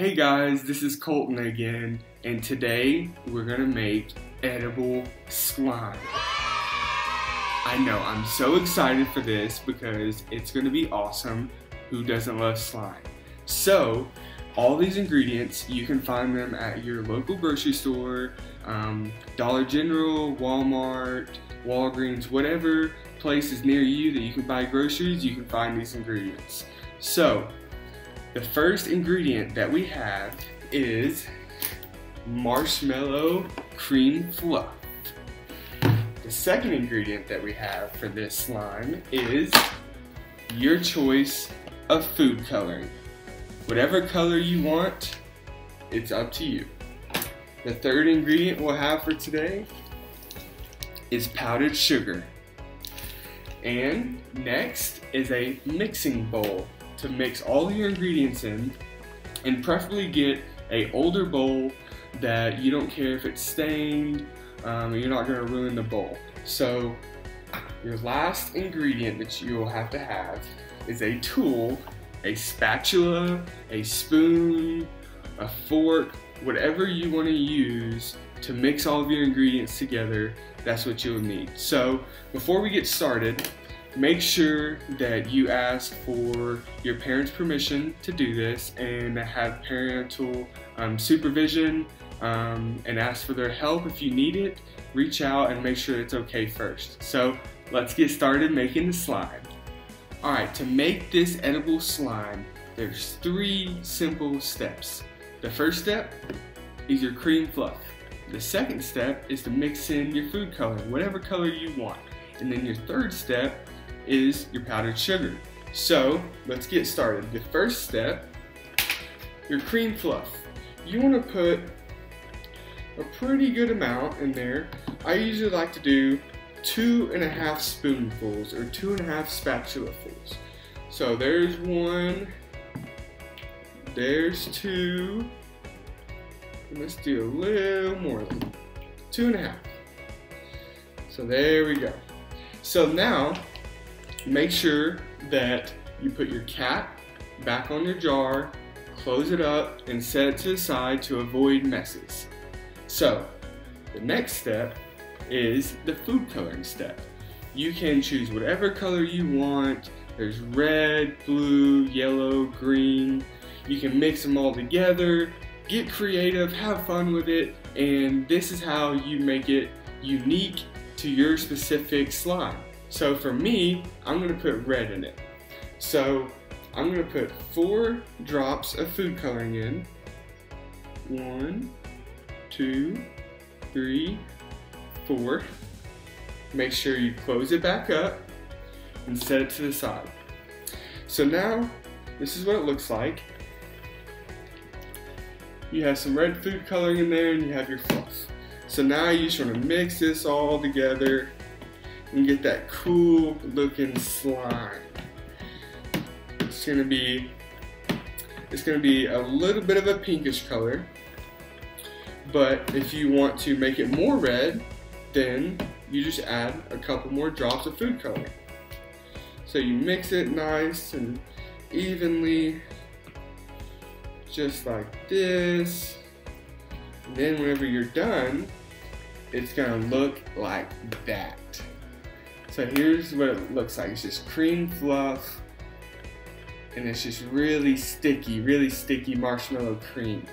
Hey guys, this is Colton again, and today we're gonna make edible slime. I know, I'm so excited for this because it's gonna be awesome. Who doesn't love slime? So, all these ingredients, you can find them at your local grocery store, Dollar General, Walmart, Walgreens, whatever place is near you that you can buy groceries, you can find these ingredients. So, the first ingredient that we have is marshmallow cream fluff. The second ingredient that we have for this slime is your choice of food coloring. Whatever color you want, it's up to you. The third ingredient we'll have for today is powdered sugar. And next is a mixing bowl to mix all your ingredients in, and preferably get an older bowl that you don't care if it's stained, you're not going to ruin the bowl. So your last ingredient that you will have to have is a tool, a spatula, a spoon, a fork, whatever you want to use to mix all of your ingredients together. That's what you'll need. So before we get started, make sure that you ask for your parents' permission to do this and have parental supervision, and ask for their help if you need it. Reach out and make sure it's okay first. So let's get started making the slime. Alright, to make this edible slime, there's 3 simple steps. The first step is your cream fluff. The second step is to mix in your food color, whatever color you want. And then your third step is your powdered sugar. So let's get started. The first step, your cream fluff. You want to put a pretty good amount in there. I usually like to do 2.5 spoonfuls or 2.5 spatulafuls. So there's 1, there's 2, and let's do a little more than 2.5. So there we go. So now make sure that you put your cap back on your jar, close it up, and set it to the side to avoid messes. So the next step is the food coloring step. You can choose whatever color you want. There's red, blue, yellow, green. You can mix them all together, get creative, have fun with it, and this is how you make it unique to your specific slime. So for me, I'm going to put red in it. So I'm going to put 4 drops of food coloring in. 1, 2, 3, 4. Make sure you close it back up and set it to the side. So now, this is what it looks like. You have some red food coloring in there and you have your fluff. So now you just want to mix this all together and get that cool looking slime. It's gonna be a little bit of a pinkish color, but if you want to make it more red, then you just add a couple more drops of food coloring. So you mix it nice and evenly, just like this. And then whenever you're done, it's gonna look like that. So here's what it looks like. It's just cream fluff, and it's just really sticky marshmallow cream.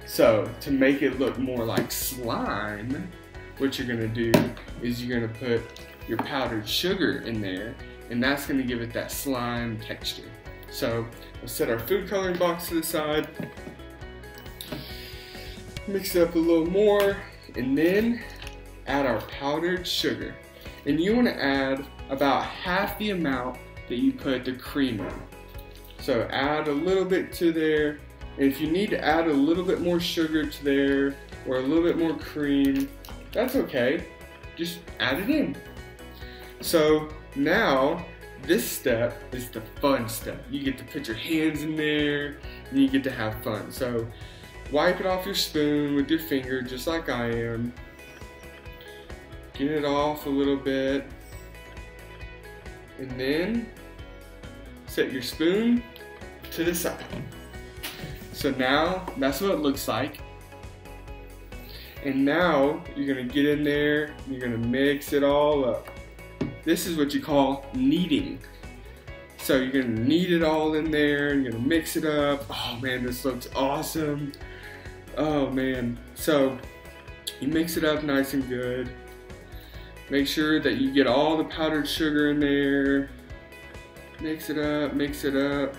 So to make it look more like slime, what you're gonna do is you're gonna put your powdered sugar in there, and that's gonna give it that slime texture. So we'll set our food coloring box to the side, mix it up a little more, and then add our powdered sugar. And you want to add about half the amount that you put the cream in. So add a little bit to there, and if you need to add a little bit more sugar to there or a little bit more cream, that's okay. Just add it in. So now this step is the fun step. You get to put your hands in there and you get to have fun. So wipe it off your spoon with your finger just like I am. Get it off a little bit, and then set your spoon to the side. So now that's what it looks like. And now you're gonna get in there, you're gonna mix it all up. This is what you call kneading. So you're gonna knead it all in there, you're gonna mix it up. Oh man, this looks awesome. Oh man. So you mix it up nice and good. Make sure that you get all the powdered sugar in there. Mix it up, mix it up.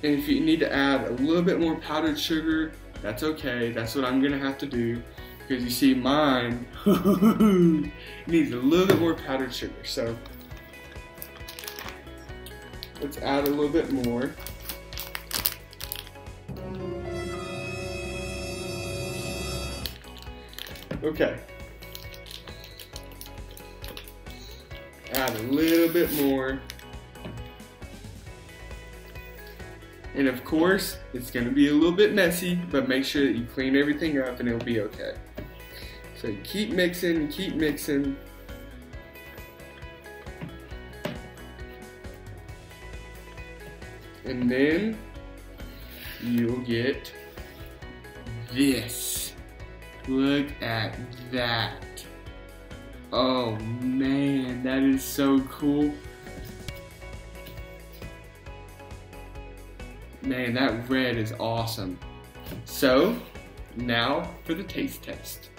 And if you need to add a little bit more powdered sugar, that's okay. That's what I'm gonna have to do, because you see mine needs a little bit more powdered sugar. So let's add a little bit more. Okay. Add a little bit more. And of course, it's going to be a little bit messy, but make sure that you clean everything up and it'll be okay. So you keep mixing, keep mixing. And then you'll get this. Look at that. Oh man, that is so cool. Man, that red is awesome. So, now for the taste test.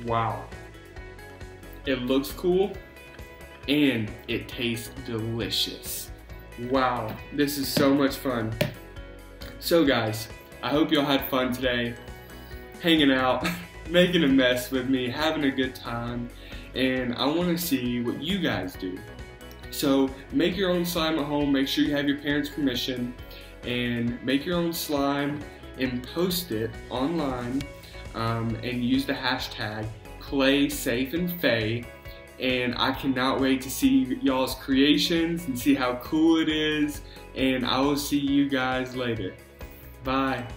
Wow. It looks cool and it tastes delicious. Wow, this is so much fun. So guys, I hope y'all had fun today, hanging out, making a mess with me, having a good time. And I want to see what you guys do. So make your own slime at home. Make sure you have your parents' permission, and make your own slime and post it online, and use the hashtag PlaySafeandFay. And I cannot wait to see y'all's creations and see how cool it is. And I will see you guys later. Bye.